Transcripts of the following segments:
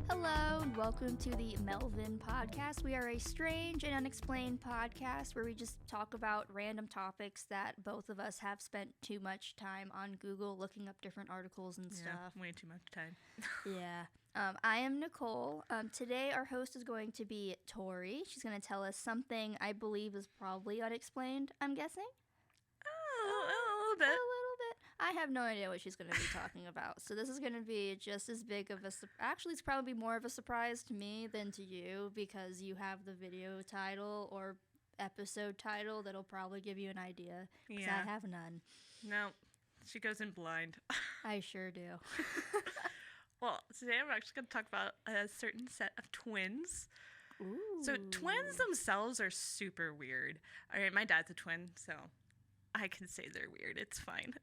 Hello, and welcome to the Melvin Podcast. We are a strange and unexplained podcast where we just talk about random topics that both of us have spent too much time on Google looking up different articles and stuff. Yeah, way too much time. Yeah. I am Nicole. Today our host is going to be Tori. She's going to tell us something I believe is probably unexplained, I'm guessing? Oh, a little bit. A little bit. I have no idea what she's going to be talking about. So this is going to be just as big of a... Actually, it's probably more of a surprise to me than to you because you have the video title or episode title that'll probably give you an idea. Because I have none. No, she goes in blind. I sure do. Well, today we're actually going to talk about a certain set of twins. Ooh. So twins themselves are super weird. All right, my dad's a twin, so I can say they're weird. It's fine.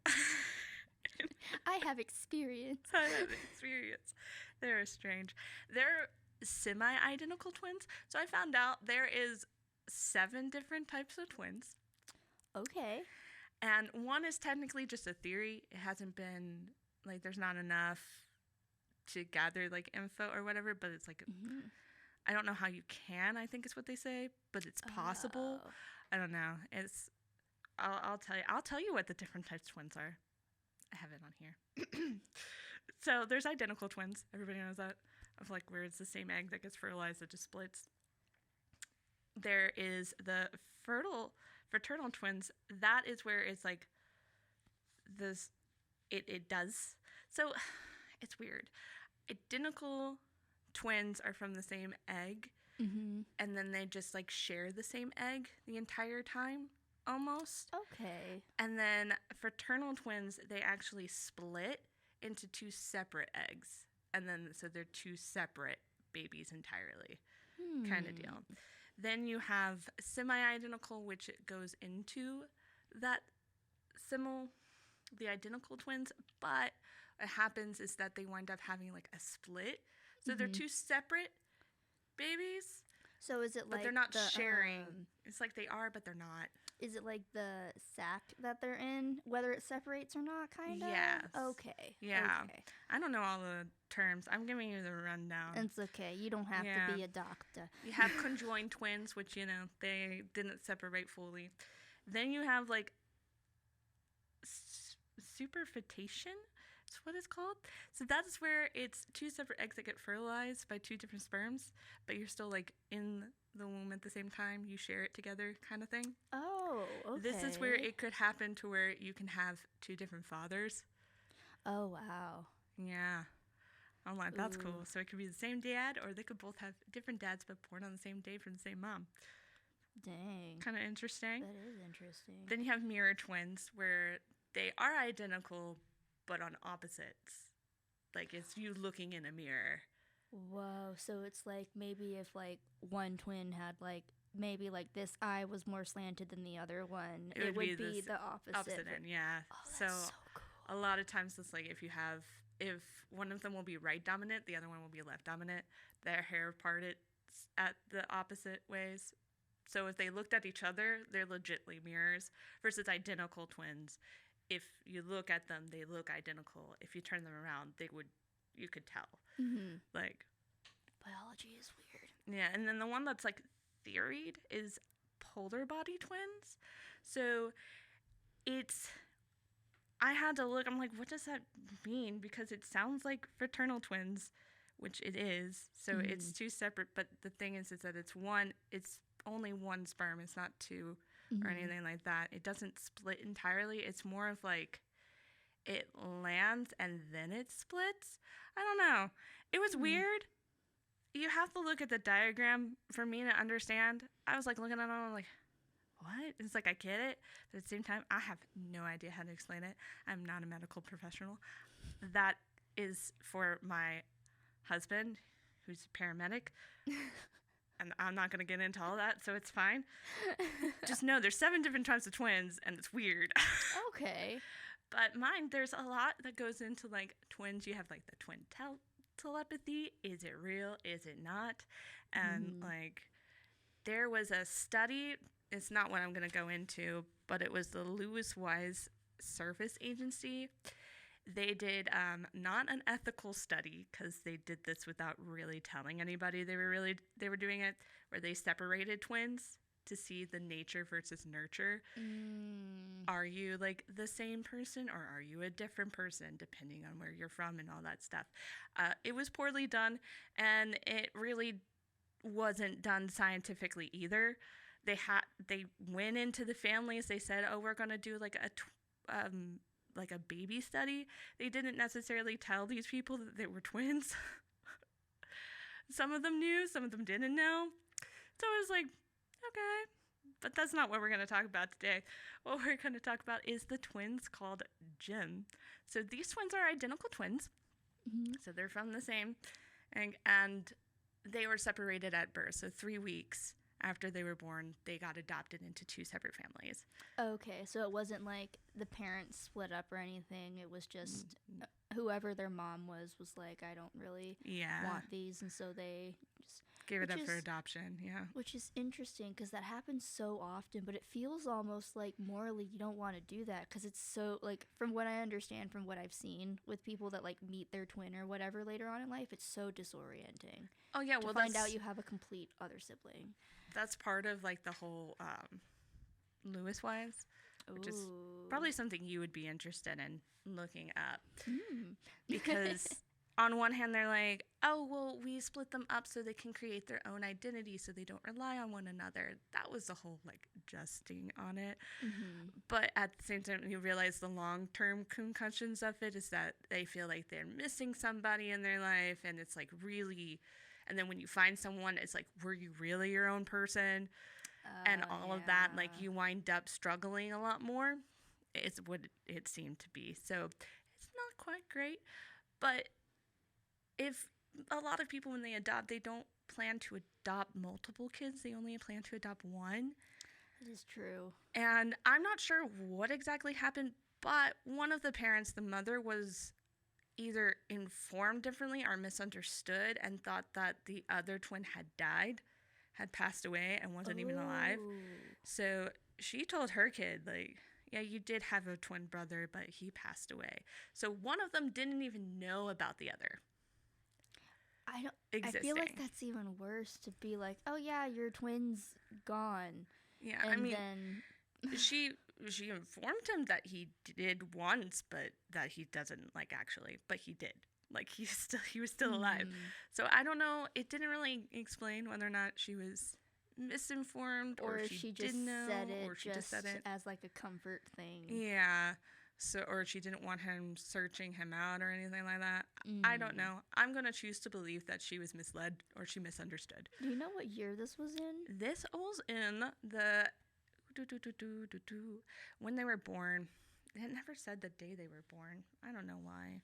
I have experience. I have experience. They're strange. They're semi-identical twins. So I found out there is 7 different types of twins. Okay. And one is technically just a theory. It hasn't been, like, there's not enough to gather, like, info or whatever. But it's like, I don't know how you can, I think is what they say. But it's possible. Oh. I don't know. I'll tell you what the different types of twins are. I have it on here. So there's identical twins. Everybody knows that. Of like where it's the same egg that gets fertilized, it just splits. There is the fraternal twins. That is where it's like this. It does. So it's weird. Identical twins are from the same egg, and then they just like share the same egg the entire time. Almost. Okay. And then fraternal twins, they actually split into 2 separate eggs. And then, so they're 2 separate babies entirely kind of deal. Then you have semi-identical, which it goes into that the identical twins. But what happens is that they wind up having like a split. So they're 2 separate babies. So is it like but they're not sharing. It's like they are, but they're not. Is it like the sac that they're in, whether it separates or not, kind of? Yes. Okay. Yeah. Okay. I don't know all the terms. I'm giving you the rundown. It's okay. You don't have to be a doctor. You have conjoined twins, which, they didn't separate fully. Then you have, like, superfetation. That's what it's called. So that's where it's 2 separate eggs that get fertilized by 2 different sperms, but you're still, like, in the womb at the same time. You share it together kind of thing. Oh, okay. This is where it could happen to where you can have 2 different fathers. Oh, wow. Yeah. I'm like, that's cool. So it could be the same dad, or they could both have different dads but born on the same day from the same mom. Dang. Kind of interesting. That is interesting. Then you have mirror twins, where they are identical but on opposites. Like, it's you looking in a mirror. Whoa. So it's like maybe if like one twin had like maybe like this eye was more slanted than the other one, it would be the opposite. Opposite end, yeah. Oh, that's so cool. A lot of times it's like if one of them will be right dominant, the other one will be left dominant. Their hair parted at the opposite ways. So if they looked at each other, they're legitly mirrors versus identical twins. If you look at them, they look identical. If you turn them around, you could tell. Like, biology is weird. Yeah, and then the one that's like theoried is polar body twins. So I had to look, I'm like, what does that mean? Because it sounds like fraternal twins, which it is. So it's 2 separate, but the thing is that it's only 1 sperm. It's not 2 or anything like that. It doesn't split entirely. It's more of like it lands and then it splits. I don't know. It was weird. You have to look at the diagram for me to understand. I was like looking at it, I'm like, what? It's like I get it, but at the same time, I have no idea how to explain it. I'm not a medical professional. That is for my husband, who's a paramedic. And I'm not going to get into all that, so it's fine. Just know there's 7 different types of twins, and it's weird. Okay. But mine, there's a lot that goes into, like, twins. You have, like, the twin telepathy. Is it real? Is it not? And, like, there was a study. It's not what I'm going to go into, but it was the Lewis Wise Service Agency. They did not an ethical study, because they did this without really telling anybody they were doing it, where they separated twins to see the nature versus nurture. Are you like the same person, or are you a different person, depending on where you're from and all that stuff? It was poorly done, and it really wasn't done scientifically either. They went into the families. They said, "Oh, we're gonna do like a baby study." They didn't necessarily tell these people that they were twins. Some of them knew, some of them didn't know. So I was like, okay, but that's not what we're going to talk about today. What we're going to talk about is the twins called Jim. So these twins are identical twins. So they're from the same, and they were separated at birth. So 3 weeks after they were born, they got adopted into 2 separate families. Okay, so it wasn't like the parents split up or anything. It was just whoever their mom was like, I don't really want these, and so they just gave it up for adoption. Yeah, which is interesting because that happens so often, but it feels almost like morally you don't want to do that because it's so, like, from what I understand, from what I've seen with people that like meet their twin or whatever later on in life, it's so disorienting. Oh yeah, to find out you have a complete other sibling. That's part of like the whole Lewis wives, which is probably something you would be interested in looking up. Because on one hand, they're like, oh, well, we split them up so they can create their own identity so they don't rely on one another. That was the whole, like, justing on it. But at the same time, you realize the long-term concussions of it is that they feel like they're missing somebody in their life, and it's, like, really... And then when you find someone, it's like, were you really your own person? And all of that, like, you wind up struggling a lot more. It's what it seemed to be. So it's not quite great. But if a lot of people, when they adopt, they don't plan to adopt multiple kids. They only plan to adopt one. That is true. And I'm not sure what exactly happened, but one of the parents, the mother, was either informed differently or misunderstood and thought that the other twin had died, had passed away, and wasn't even alive. So she told her kid, like, yeah, you did have a twin brother, but he passed away. So one of them didn't even know about the other. I feel like that's even worse, to be like, oh yeah, your twin's gone. Yeah, and I mean, then she informed him that he did once, but that he doesn't, like, actually, but he did. Like, he was still alive. So I don't know. It didn't really explain whether or not she was misinformed, or she just didn't know, or she just said it as like a comfort thing. Yeah. So, or she didn't want him searching him out or anything like that. I don't know. I'm going to choose to believe that she was misled or she misunderstood. Do you know what year this was in? This was in the... when they were born. It never said the day they were born. I don't know why.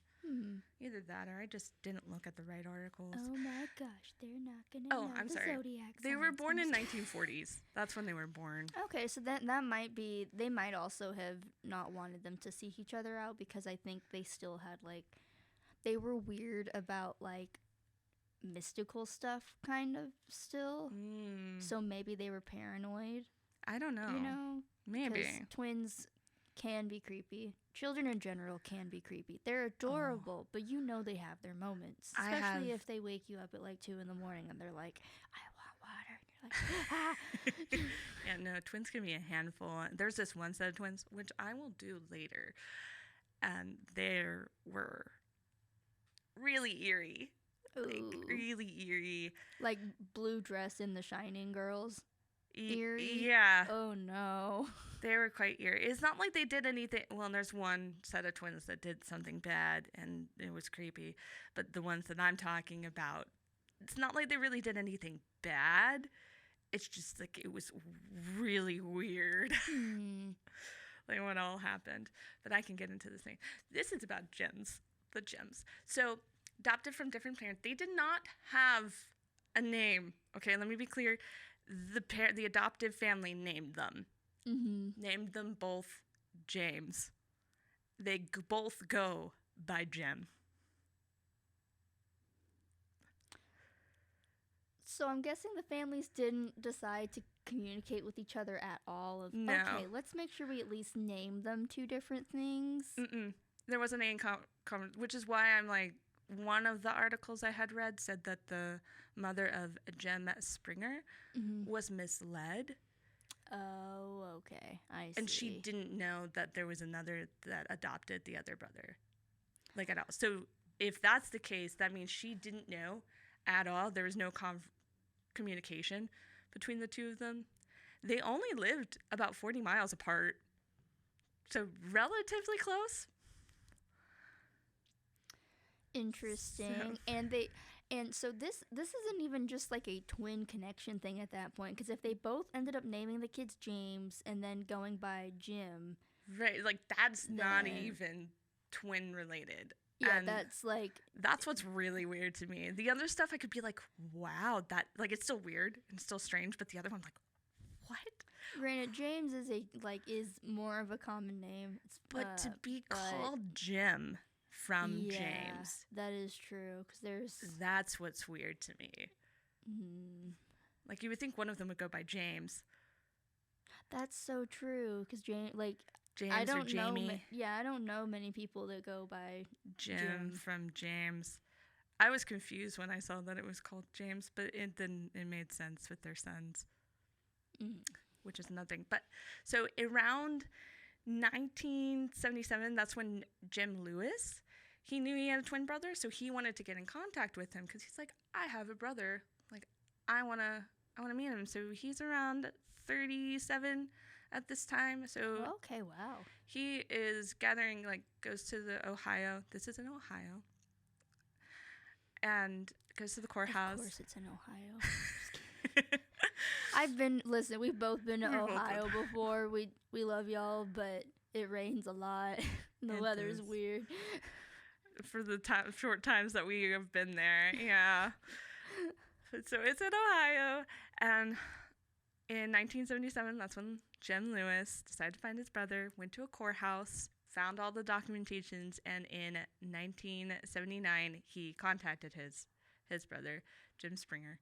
Either that, or I just didn't look at the right articles. Oh my gosh, they're not going to know I'm the sorry. zodiac They were signs. born in 1940s. That's when they were born. Okay, so that might be... They might also have not wanted them to seek each other out, because I think they still had, like... They were weird about, like, mystical stuff, kind of, still. So maybe they were paranoid. I don't know. You know? Maybe. 'Cause twins can be creepy. Children in general can be creepy. They're adorable, but you know they have their moments. Especially if they wake you up at like 2 a.m. and they're like, I want water. And you're like, ah. Yeah, no, twins can be a handful. There's this one set of twins, which I will do later. And they were really eerie. Like, really eerie. Like Blue Dress in The Shining girls. Eerie? Yeah. Oh no. They were quite eerie. It's not like they did anything. Well, there's one set of twins that did something bad and it was creepy. But the ones that I'm talking about, it's not like they really did anything bad. It's just like it was really weird. Like what all happened. But I can get into this thing. This is about gems. The gems. So adopted from different parents. They did not have a name. Okay, let me be clear. The adoptive family named them. Named them both James. They both go by Jem. So I'm guessing the families didn't decide to communicate with each other at all. No. Okay, let's make sure we at least name them 2 different things. There wasn't any which is why I'm like, one of the articles I had read said that the mother of Jem Springer was misled. Oh, okay. I see. And she didn't know that there was another that adopted the other brother, like, at all. So if that's the case, that means she didn't know at all. There was no communication between the two of them. They only lived about 40 miles apart, so relatively close. Interesting. So this isn't even just like a twin connection thing at that point, because if they both ended up naming the kids James and then going by Jim, right? Like, that's not even twin related. Yeah, and that's what's really weird to me. The other stuff I could be like, wow, that, like, it's still weird and still strange, but the other one, like, what? Granted, James is more of a common name. But to be called Jim from James, that is true. That's what's weird to me. Like, you would think one of them would go by James. That's so true, because James I don't or Jamie. I don't know many people that go by Jim from James. I was confused when I saw that it was called James, but it made sense with their sons, which is nothing. But so around 1977, that's when Jim Lewis, he knew he had a twin brother, so he wanted to get in contact with him because he's like, I have a brother, like, I wanna meet him. So he's around 37 at this time. So okay, wow. He is gathering, like, goes to the Ohio. This is in Ohio. And goes to the courthouse. Of course it's in Ohio. We've both been to Ohio before. We love y'all, but it rains a lot. The weather's weird. For the short times that we have been there, yeah. So it's in Ohio, and in 1977, that's when Jim Lewis decided to find his brother, went to a courthouse, found all the documentations, and in 1979, he contacted his brother, Jim Springer.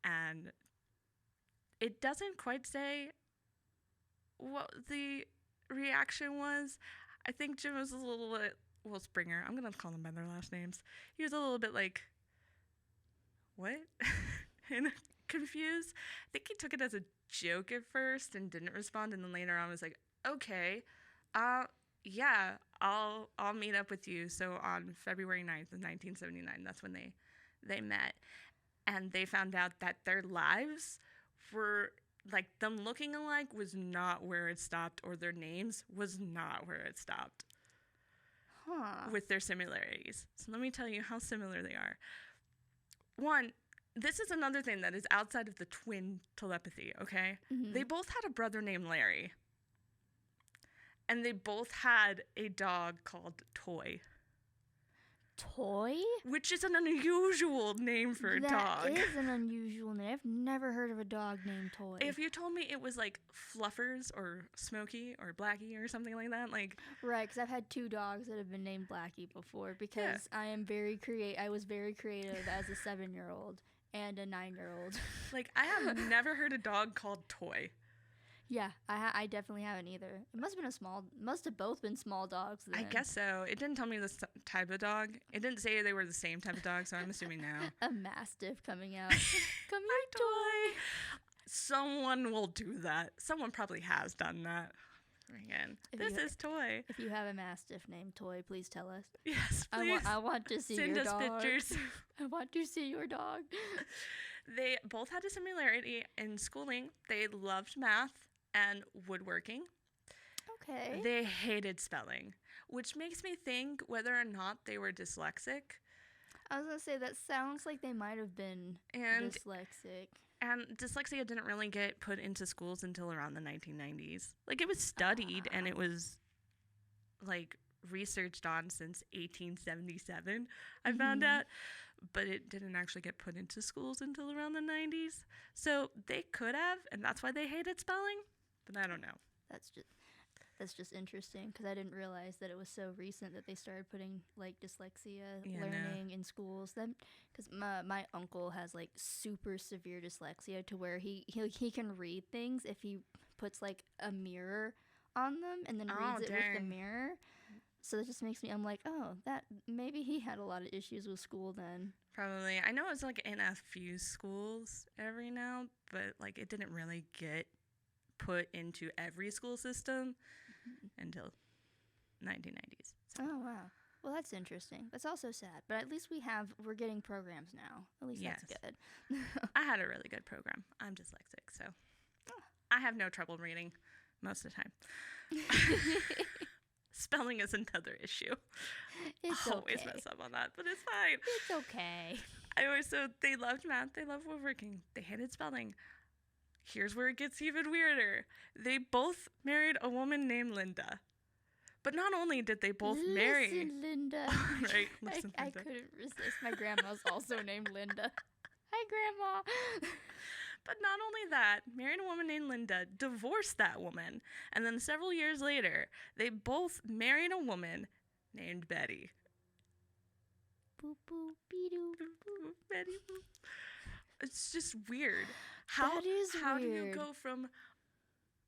And it doesn't quite say what the reaction was. I think Jim was a little bit, Springer, I'm going to call them by their last names. He was a little bit like, what? And confused. I think he took it as a joke at first and didn't respond, and then later on was like, okay, yeah, I'll meet up with you. So on February 9th of 1979, that's when they met, and they found out that their lives were, like, them looking alike was not where it stopped, or their names was not where it stopped. With their similarities. So let me tell you how similar they are. One, this is another thing that is outside of the twin telepathy, okay? They both had a brother named Larry. And they both had a dog called Toy. Toy? Which is an unusual name for a dog. That is an unusual name. I've never heard of a dog named Toy. If you told me it was like Fluffers or Smokey or Blackie or something like that, like... Right, because I've had 2 dogs that have been named Blackie before, because I was very creative as a 7-year-old and a 9-year-old. Like, I have never heard a dog called Toy. Yeah, I definitely haven't either. It must have both been small dogs then. I guess so. It didn't tell me the type of dog. It didn't say they were the same type of dog, so I'm assuming now. A Mastiff coming out. Come here, Toy. Someone will do that. Someone probably has done that. Again, this is Toy. If you have a Mastiff named Toy, please tell us. Yes, please. I want to see your dog. Send us pictures. I want to see your dog. They both had a similarity in schooling. They loved math and woodworking. Okay. They hated spelling, which makes me think whether or not they were dyslexic. I was going to say, that sounds like they might have been dyslexic. And dyslexia didn't really get put into schools until around the 1990s. Like, it was studied and it was, like, researched on since 1877, I found out. But it didn't actually get put into schools until around the 90s. So they could have, and that's why they hated spelling. But I don't know. That's just interesting, because I didn't realize that it was so recent that they started putting, like, dyslexia learning in schools. Then, because my uncle has, like, super severe dyslexia to where he can read things if he puts, like, a mirror on them and then reads it with the mirror. So that just makes me, I'm like, oh, that maybe he had a lot of issues with school then. Probably. I know it's like in a few schools every now, but like it didn't really get put into every school system until 1990s. So. Oh, wow. Well, that's interesting. That's also sad, but at least we're getting programs now. At least Yes. that's good. I had a really good program. I'm dyslexic, so I have no trouble reading most of the time. Spelling is another issue. It's I always okay. mess up on that, but it's fine. It's okay. So they loved math, they loved woodworking, they hated spelling. Here's where it gets even weirder. They both married a woman named Linda. But not only did they both marry... Listen, Linda. Right, listen, I Linda. couldn't resist. My grandma's also named Linda. Hi, Grandma. But not only that, married a woman named Linda, divorced that woman, and then several years later, they both married a woman named Betty. Boop, boop, be-doo, boop. Betty. It's just weird. How do you weird. go from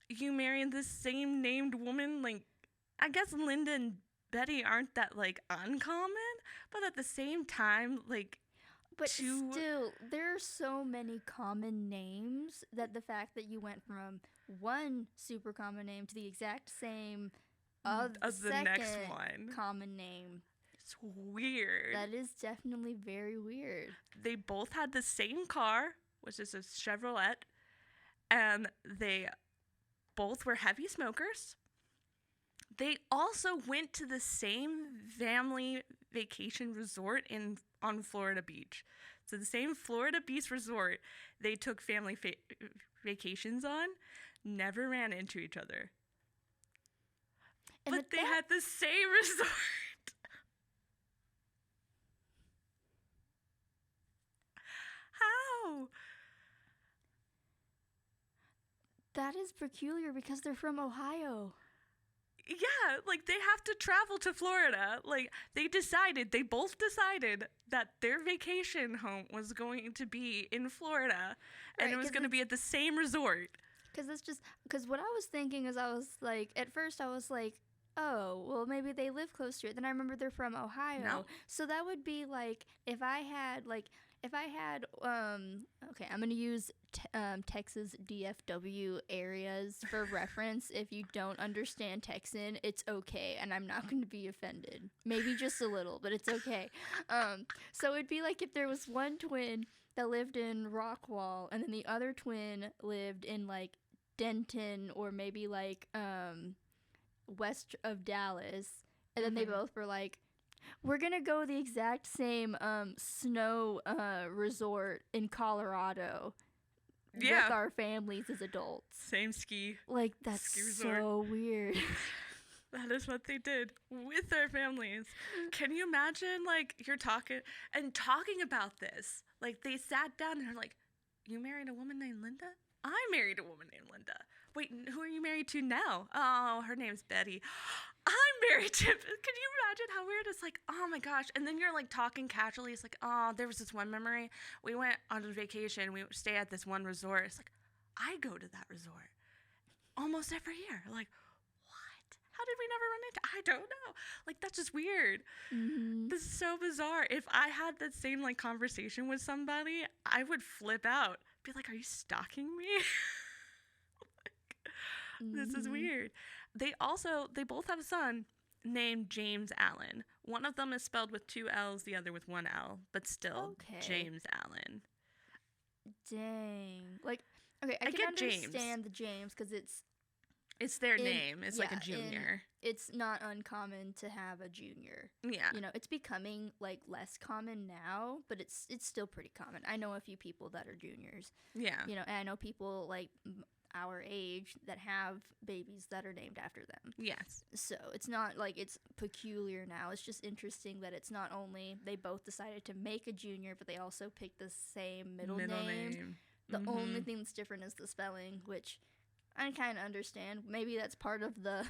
you marrying the same named woman? Like, I guess Linda and Betty aren't that like uncommon, but at the same time, like. But still, there are so many common names that the fact that you went from one super common name to the exact same Of the next second one. common name. It's weird. That is definitely very weird. They both had the same car, which is a Chevrolet, and they both were heavy smokers. They also went to the same family vacation resort on Florida Beach. So the same Florida Beach resort they took family vacations on, never ran into each other. But they had the same resort. How? That is peculiar because they're from Ohio. Yeah, like they have to travel to Florida. Like they both decided that their vacation home was going to be in Florida and it was going to be at the same resort. Because what I was thinking is I was like, at first I was like, oh, well maybe they live close to it. Then I remember they're from Ohio. No. So that would be like, if I had, okay, I'm going to use Texas DFW areas for reference. If you don't understand Texan, it's okay, and I'm not going to be offended. Maybe just a little, but it's okay. So it'd be like if there was one twin that lived in Rockwall, and then the other twin lived in, like, Denton, or maybe, like, west of Dallas, and then they both were like, we're gonna go the exact same snow resort in Colorado with our families as adults. Same ski. Like, that's ski so weird. That is what they did with their families. Can you imagine, like, you're talking about this? Like, they sat down and they're like, you married a woman named Linda? I married a woman named Linda. Wait, who are you married to now? Oh, her name's Betty. I'm married to... Can you imagine how weird? It's like, oh my gosh. And then you're like talking casually. It's like, oh, there was this one memory. We went on a vacation. We stay at this one resort. It's like, I go to that resort almost every year. Like, what? How did we never run into... I don't know. Like, that's just weird. Mm-hmm. This is so bizarre. If I had that same, like, conversation with somebody, I would flip out. Be like, are you stalking me? This is weird. They both have a son named James Allen. One of them is spelled with 2 L's, the other with 1 L, but still James Allen. Dang. Like, okay, I can understand the James because it's their name. It's like a junior. It's not uncommon to have a junior. Yeah. You know, it's becoming, like, less common now, but it's still pretty common. I know a few people that are juniors. Yeah. You know, and I know people, like, our age that have babies that are named after them. Yes. So it's not like it's peculiar now. It's just interesting that it's not only they both decided to make a junior, but they also picked the same middle name. The only thing that's different is the spelling, which I kind of understand. Maybe that's part of the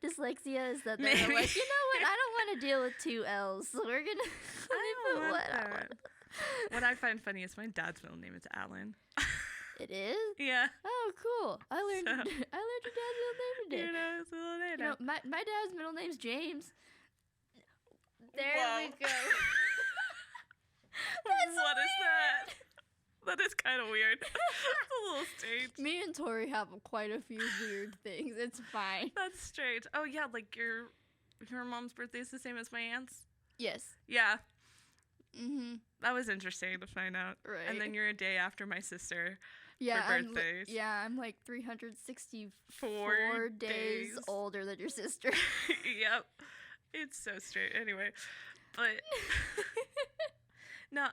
dyslexia, is that they're like, you know what, I don't want to deal with 2 L's, so we're going to put what L. What I find funny is my dad's middle name is Alan. It is? Yeah. Oh, cool. I learned your dad's middle name today. You know, it's a little name. You know, my dad's middle name's James. There Whoa. we go. What is that? That is kind of weird. It's a little strange. Me and Tori have quite a few weird things. It's fine. That's strange. Oh yeah, like your mom's birthday is the same as my aunt's? Yes. Yeah. Mm-hmm. That was interesting to find out. Right. And then you're a day after my sister Yeah, for birthdays. I'm like 364 4 days older than your sister. Yep. It's so strange. Anyway, but no.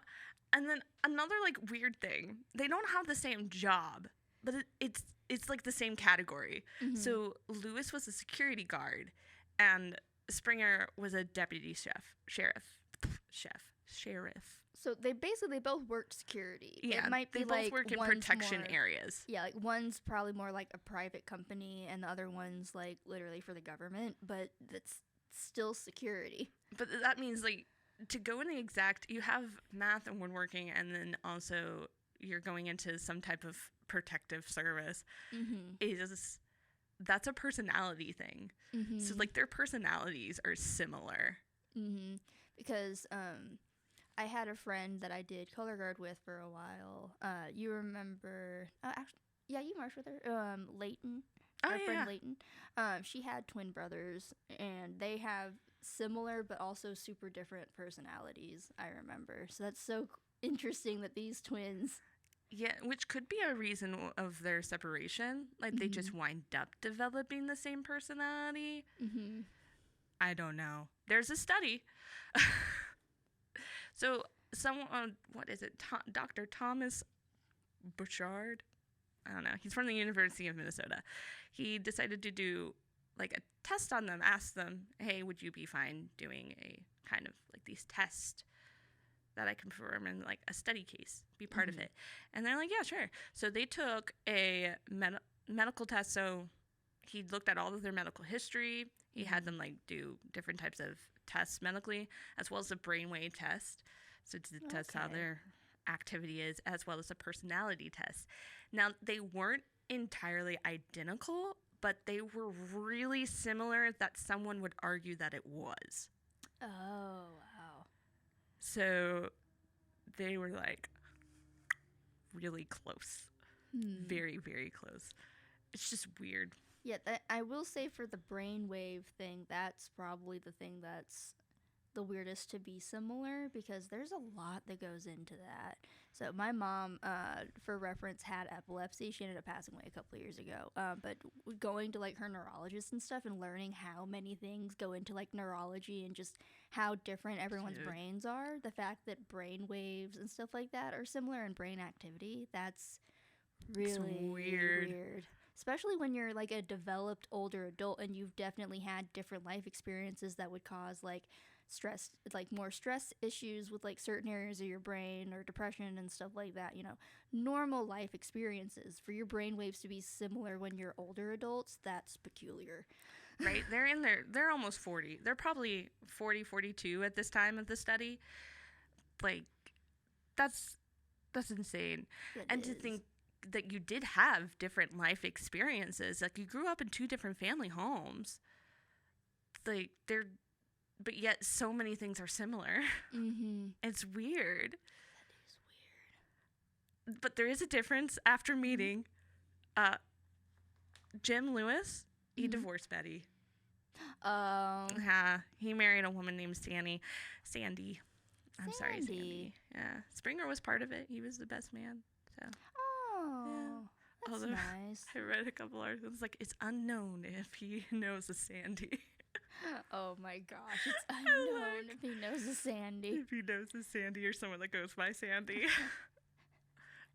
And then another like weird thing, they don't have the same job, but it's like the same category. Mm-hmm. So Lewis was a security guard, and Springer was a deputy sheriff. So they both worked security. Yeah, it might be they both like work in one's protection more, areas. Yeah, like one's probably more like a private company, and the other one's like literally for the government. But that's still security. But that means like to go in the exact, you have math and woodworking, and then also you're going into some type of protective service. Mm-hmm. That's a personality thing. Mm-hmm. So like their personalities are similar. Mm-hmm. Because I had a friend that I did color guard with for a while. You remember? Actually, yeah, you marched with her. Leighton, our friend Leighton. She had twin brothers, and they have similar but also super different personalities. I remember. So that's so interesting that these twins. Yeah, which could be a reason of their separation. Like they just wind up developing the same personality. Mm-hmm. I don't know. There's a study. So someone, what is it? Dr. Thomas Bouchard? I don't know. He's from the University of Minnesota. He decided to do like a test on them, ask them, hey, would you be fine doing a kind of like these tests that I can perform in like a study case, be part of it? And they're like, yeah, sure. So they took a medical test. So he looked at all of their medical history. He had them like do different types of tests medically, as well as a brainwave test. So to test how their activity is, as well as a personality test. Now, they weren't entirely identical, but they were really similar that someone would argue that it was. Oh, wow. So they were like really close. Very, very close. It's just weird. Yeah, I will say for the brainwave thing, that's probably the thing that's the weirdest to be similar, because there's a lot that goes into that. So my mom, for reference, had epilepsy. She ended up passing away a couple of years ago. But going to like her neurologist and stuff and learning how many things go into like neurology and just how different everyone's brains are, the fact that brain waves and stuff like that are similar in brain activity, that's really weird. Especially when you're like a developed older adult and you've definitely had different life experiences that would cause like stress, like more stress issues with like certain areas of your brain or depression and stuff like that. You know, normal life experiences. For your brain waves to be similar when you're older adults, that's peculiar. Right? They're almost 40. They're probably 40, 42 at this time of the study. Like, that's insane. And to think that you did have different life experiences. Like, you grew up in 2 different family homes. Like, but yet so many things are similar. Mm-hmm. It's weird. That is weird. But there is a difference after meeting. Jim Lewis, he divorced Betty. Oh. Yeah, he married a woman named Sandy. I'm sorry, Sandy. Yeah, Springer was part of it. He was the best man. So. Oh, yeah. that's nice. I read a couple articles like it's unknown if he knows a Sandy. Oh my gosh, it's unknown if he knows a Sandy. If he knows a Sandy or someone that goes by Sandy.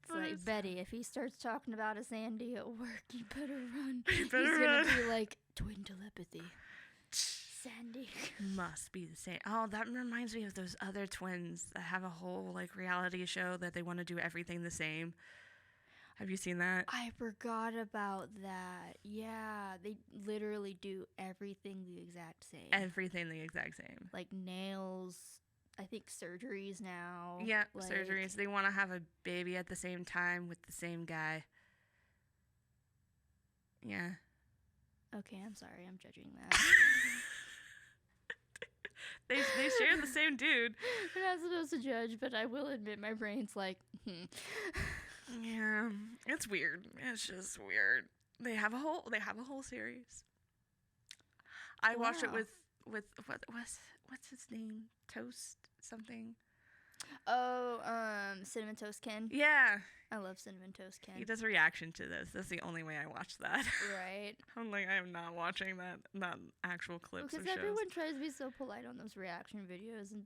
It's like, Betty, if he starts talking about a Sandy at work, you better run. You better He's run. gonna be like, twin telepathy. Sandy. Must be the same. Oh, that reminds me of those other twins that have a whole like reality show that they want to do everything the same. Have you seen that? I forgot about that. Yeah, they literally do everything the exact same. Everything the exact same. Like nails, I think surgeries now. Yeah, like, surgeries. They want to have a baby at the same time with the same guy. Yeah. Okay, I'm sorry. I'm judging that. They share the same dude. We're not supposed to judge, but I will admit my brain's like, Yeah, it's weird. It's just weird. They have a whole series. I watched it Wow. with what's his name? Toast something. Oh, Cinnamon Toast Ken. Yeah, I love Cinnamon Toast Ken. he does a reaction to this. That's the only way I watch that. Right. I'm like, I am not watching that actual clips Because of shows. everyone tries to be so polite on those reaction videos, and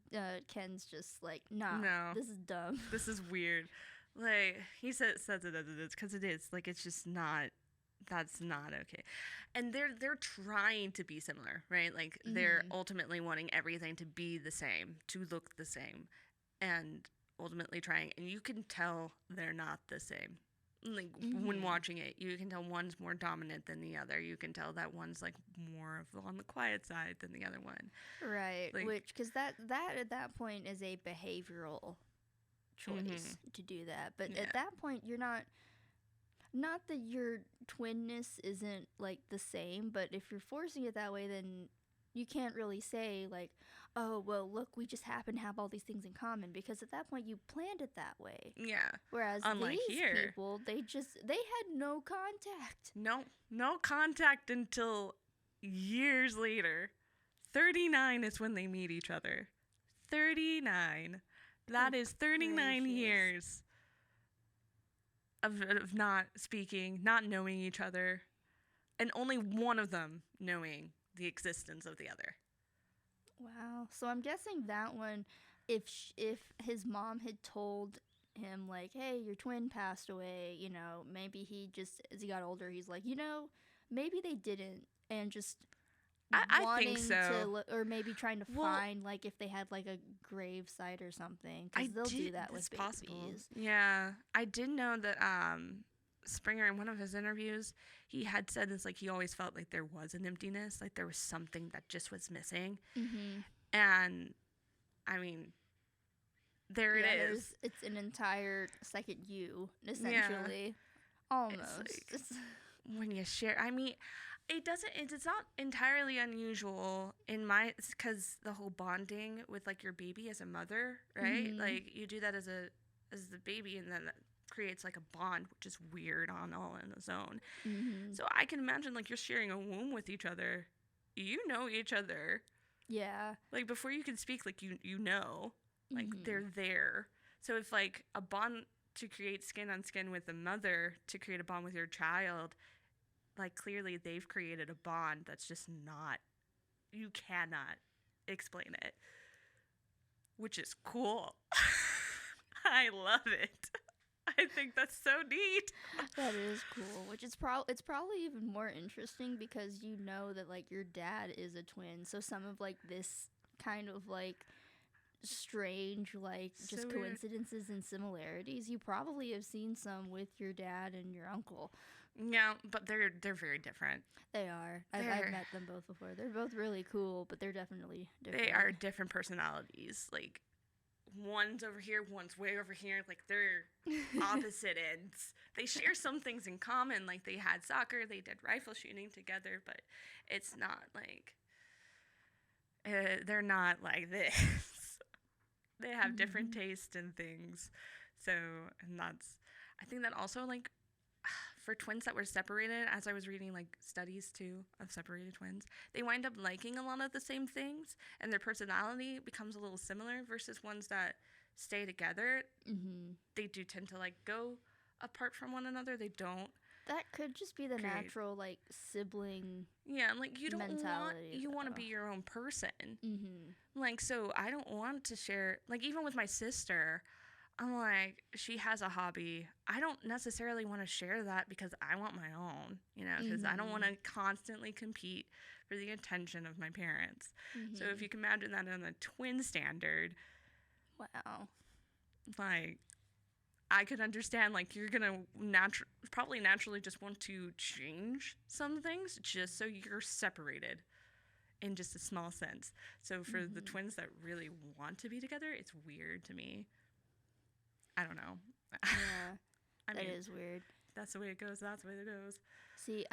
Ken's just like, nah, No. this is dumb. This is weird. Like, he says it as it is, because it is. Like, it's just not, that's not okay. And they're trying to be similar, right? Like, they're ultimately wanting everything to be the same, to look the same, and ultimately trying. And you can tell they're not the same. Like, when watching it, you can tell one's more dominant than the other. You can tell that one's, like, more on the quiet side than the other one. Right. Like, Which, because that at that point is a behavioral choice to do that. But at that point, you're not that your twinness isn't like the same, but if you're forcing it that way, then you can't really say like, oh, well, look, we just happen to have all these things in common, because at that point you planned it that way. yeah. Whereas Unlike these here. people, they had no contact. No contact until years later. 39 is when they meet each other. 39. That is 39 gracious. years of not speaking, not knowing each other, and only one of them knowing the existence of the other. Wow. So I'm guessing that one, if his mom had told him like, hey, your twin passed away, you know, maybe he just, as he got older, he's like, you know, maybe they didn't, and just I wanting think so. or maybe trying to find like if they had like a grave site or something, because they'll do that with babies. Possible. Yeah, I did know that Springer, in one of his interviews, he had said this, like, he always felt like there was an emptiness, like there was something that just was missing. And I mean, there it is. It's an entire second you, essentially. Almost. It's like, when you share, I mean, it's not entirely unusual in my, because the whole bonding with like your baby as a mother, right? Like, you do that as the baby, and then that creates like a bond, which is weird on all in its own. So I can imagine like you're sharing a womb with each other. You know each other. Yeah. Like, before you can speak, like, you know, like, they're there. So if, like, a bond to create skin on skin with the mother to create a bond with your child, like, clearly they've created a bond that's just not, you cannot explain it, which is cool. I love it. I think that's so neat. That is cool. Which is it's probably even more interesting because you know that like your dad is a twin. So some of like this kind of like strange like just So coincidences and similarities, you probably have seen some with your dad and your uncle. Yeah, but they're very different. They are. I've met them both before. They're both really cool, but they're definitely different. They are different personalities. Like, one's over here, one's way over here. Like, they're opposite ends. They share some things in common. Like, they had soccer, they did rifle shooting together, but it's not like, they're not like this. They have different tastes in things. So, and that's, I think that also, like, for twins that were separated, as I was reading like studies too of separated twins, they wind up liking a lot of the same things, and their personality becomes a little similar versus ones that stay together. They do tend to like go apart from one another. They don't. That could just be the natural like sibling. Yeah, like you don't mentality want to be your own person. Like, so I don't want to share, like, even with my sister, I'm like, she has a hobby. I don't necessarily want to share that because I want my own, you know, because I don't want to constantly compete for the attention of my parents. So if you can imagine that on a twin standard, wow, like, I could understand, like, you're going to probably naturally just want to change some things just so you're separated in just a small sense. So for the twins that really want to be together, it's weird to me. I don't know. Yeah, I mean, that is weird. That's the way it goes. That's the way it goes. See,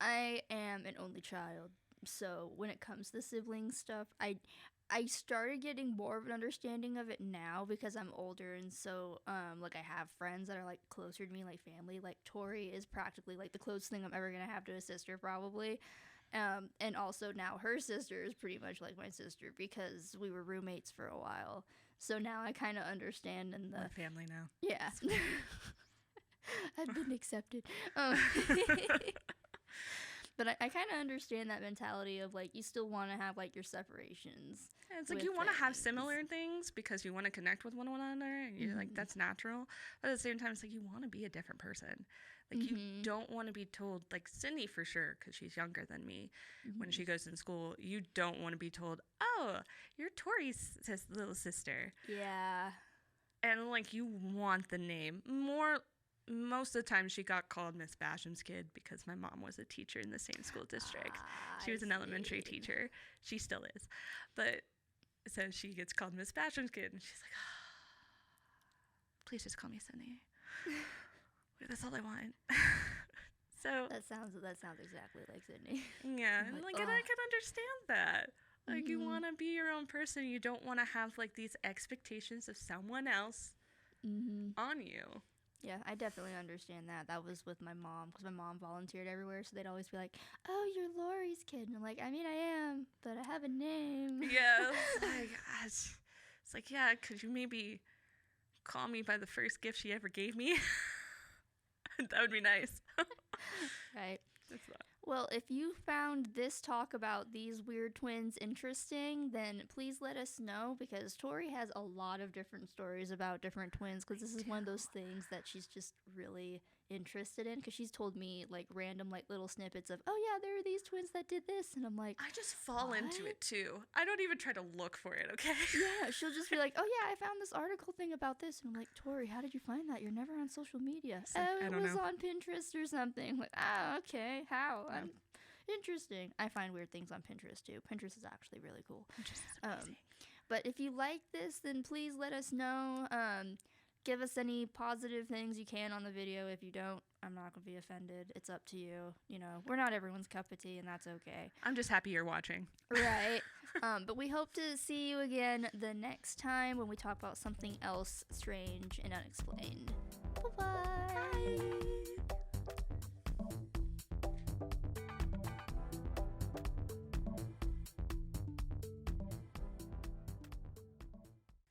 I am an only child, so when it comes to sibling stuff, I started getting more of an understanding of it now because I'm older, and so like I have friends that are like closer to me, like family. Like Tori is practically like the closest thing I'm ever gonna have to a sister, probably. And also now her sister is pretty much like my sister because we were roommates for a while. So now I kind of understand and We're family now. yeah. I've been accepted. But I kind of understand that mentality of like you still want to have like your separations. Yeah, it's like you want to have similar things because you want to connect with one another, and you're like that's natural. But at the same time, it's like you want to be a different person. Like you don't want to be told, like Sydney for sure, because she's younger than me. When she goes in school, you don't want to be told, "Oh, you're Tori's little sister." Yeah. And like you want the name most of the time she got called Miss Basham's kid because my mom was a teacher in the same school district. She was an elementary teacher. She still is. But so she gets called Miss Basham's kid and she's like, oh, please just call me Sydney. That's all I want. So that sounds exactly like Sydney. Yeah. And I can understand that. Like you want to be your own person. You don't want to have like these expectations of someone else on you. Yeah, I definitely understand that. That was with my mom because my mom volunteered everywhere, so they'd always be like, "Oh, you're Lori's kid," and I'm like, "I mean, I am, but I have a name." Yeah, oh my gosh. It's like, yeah, could you maybe call me by the first gift she ever gave me? That would be nice. Right. That's that. Well, if you found this talk about these weird twins interesting, then please let us know because Tori has a lot of different stories about different twins because this is one of those things that she's just really interested in because she's told me like random like little snippets of, oh yeah, there are these twins that did this, and I'm like, I just fall into it too. I don't even try to look for it, okay? Yeah, she'll just be like, oh yeah, I found this article thing about this, and I'm like, Tori, how did you find that? You're never on social media. Like, oh, it was on Pinterest or something. Like, oh, okay, how? Interesting. I find weird things on Pinterest too. Pinterest is actually really cool. Pinterest is amazing. But if you like this, then please let us know. Give us any positive things you can on the video. If you don't, I'm not going to be offended. It's up to you. You know, we're not everyone's cup of tea, and that's okay. I'm just happy you're watching. Right. But we hope to see you again the next time when we talk about something else strange and unexplained. Bye-bye. Bye.